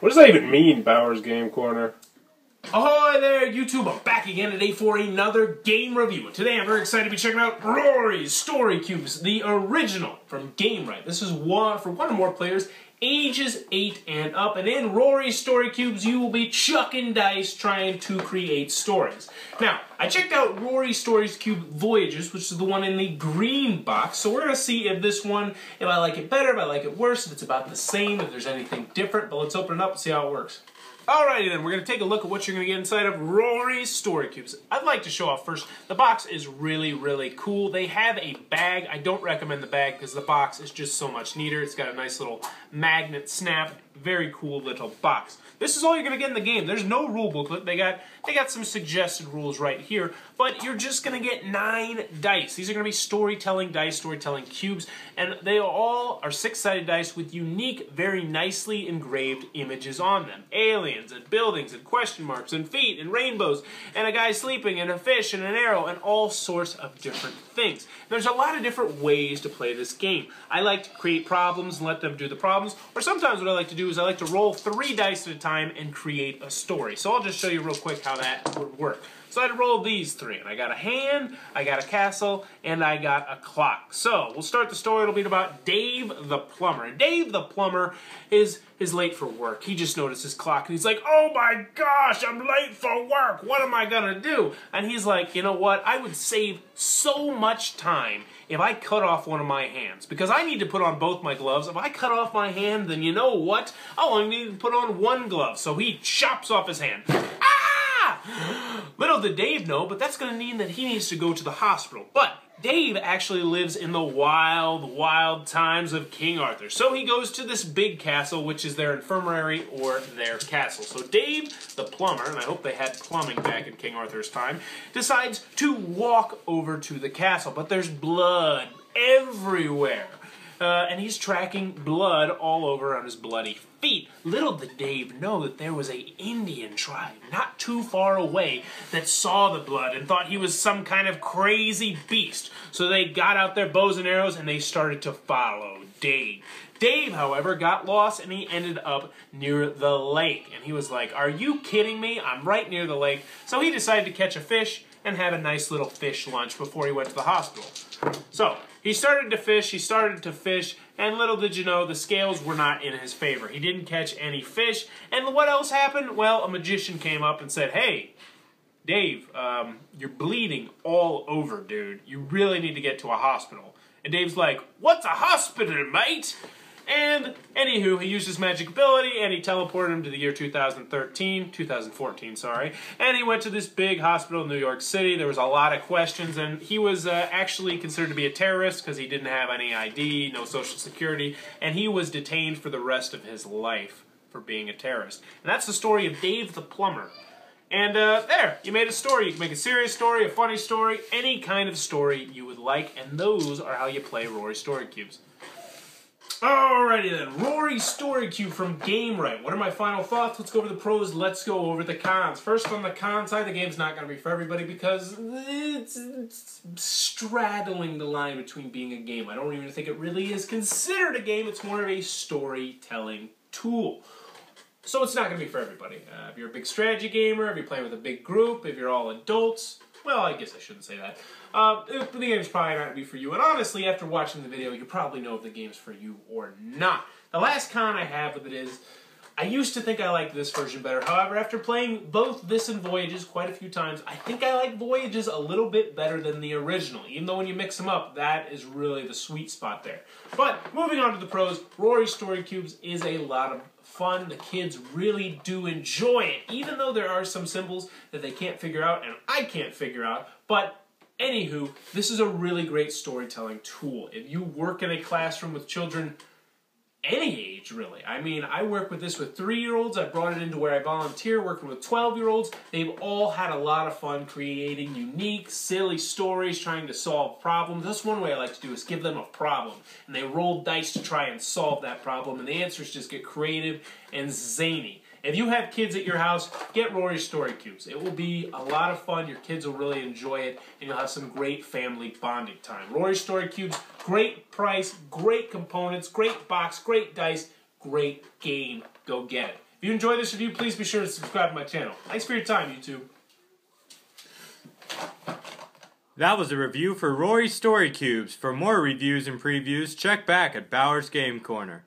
What does that even mean, Bauer's Game Corner? Ahoy there, YouTube! I'm back again today for another game review. And today I'm very excited to be checking out Rory's Story Cubes, the original from Gamewright. This is for one or more players, ages 8 and up. And in Rory's Story Cubes, you will be chucking dice trying to create stories. Now, I checked out Rory's Story Cube Voyages, which is the one in the green box. So we're going to see if this one, if I like it better, if I like it worse, if it's about the same, if there's anything different. But let's open it up and see how it works. Alrighty then, we're going to take a look at what you're going to get inside of Rory's Story Cubes. I'd like to show off first, the box is really, really cool. They have a bag. I don't recommend the bag because the box is just so much neater. It's got a nice little magnet snap. Very cool little box. This is all you're going to get in the game. There's no rule booklet. They got some suggested rules right here, but you're just going to get 9 dice. These are going to be storytelling dice, storytelling cubes, and they all are 6-sided dice with unique, very nicely engraved images on them. Aliens and buildings and question marks and feet and rainbows and a guy sleeping and a fish and an arrow and all sorts of different things. There's a lot of different ways to play this game. I like to create problems and let them do the problems, or sometimes what I like to do is I like to roll 3 dice at a time and create a story. So I'll just show you real quick how that would work. So I had to roll these 3, and I got a hand, I got a castle, and I got a clock. So we'll start the story. It'll be about Dave the plumber. And Dave the plumber is late for work. He just noticed his clock, and he's like, "Oh my gosh, I'm late for work. What am I gonna do?" And he's like, "You know what? I would save so much time if I cut off one of my hands, because I need to put on both my gloves. If I cut off my hand, then you know what? I'll only need to put on one glove." So he chops off his hand. Little did Dave know, but that's going to mean that he needs to go to the hospital. But Dave actually lives in the wild, wild times of King Arthur. So he goes to this big castle, which is their infirmary or their castle. So Dave, the plumber, and I hope they had plumbing back in King Arthur's time, decides to walk over to the castle. But there's blood everywhere. And he's tracking blood all over on his bloody feet. Little did Dave know that there was an Indian tribe not too far away that saw the blood and thought he was some kind of crazy beast. So they got out their bows and arrows and they started to follow Dave. Dave, however, got lost and he ended up near the lake. And he was like, "Are you kidding me? I'm right near the lake." So he decided to catch a fish and have a nice little fish lunch before he went to the hospital. So he started to fish, and little did you know, the scales were not in his favor. He didn't catch any fish, and what else happened? Well, a magician came up and said, "Hey, Dave, you're bleeding all over, dude. You really need to get to a hospital." And Dave's like, "What's a hospital, mate?" And anywho, he used his magic ability and he teleported him to the year 2014, sorry. And he went to this big hospital in New York City. There was a lot of questions, and he was actually considered to be a terrorist because he didn't have any ID, no social security, and he was detained for the rest of his life for being a terrorist. And that's the story of Dave the plumber. And there, you made a story. You can make a serious story, a funny story, any kind of story you would like, and those are how you play Rory Story Cubes. Alrighty then, Rory's Story Cube from Gamewright. What are my final thoughts? Let's go over the pros, let's go over the cons. First, on the con side, the game's not going to be for everybody because it's straddling the line between being a game. I don't even think it really is considered a game. It's more of a storytelling tool. So it's not going to be for everybody. If you're a big strategy gamer, if you're playing with a big group, if you're all adults, well, I guess I shouldn't say that. The game's probably not going to be for you. And honestly, after watching the video, you probably know if the game's for you or not. The last con I have with it is, I used to think I liked this version better. However, after playing both this and Voyages quite a few times, I think I like Voyages a little bit better than the original. Even though when you mix them up, that is really the sweet spot there. But moving on to the pros, Rory Story Cubes is a lot of fun. The kids really do enjoy it, even though there are some symbols that they can't figure out and I can't figure out. But anywho, this is a really great storytelling tool. If you work in a classroom with children any age, really. I mean, I work with this with 3-year-olds. I brought it into where I volunteer, working with 12-year-olds. They've all had a lot of fun creating unique, silly stories, trying to solve problems. That's one way I like to do is give them a problem. And they roll dice to try and solve that problem, and the answers just get creative and zany. If you have kids at your house, get Rory's Story Cubes. It will be a lot of fun. Your kids will really enjoy it, and you'll have some great family bonding time. Rory's Story Cubes, great price, great components, great box, great dice, great game. Go get it. If If you enjoy this review, please be sure to subscribe to my channel. Thanks for your time, YouTube. That was a review for Rory's Story Cubes. For more reviews and previews, check back at Bauer's Game Corner.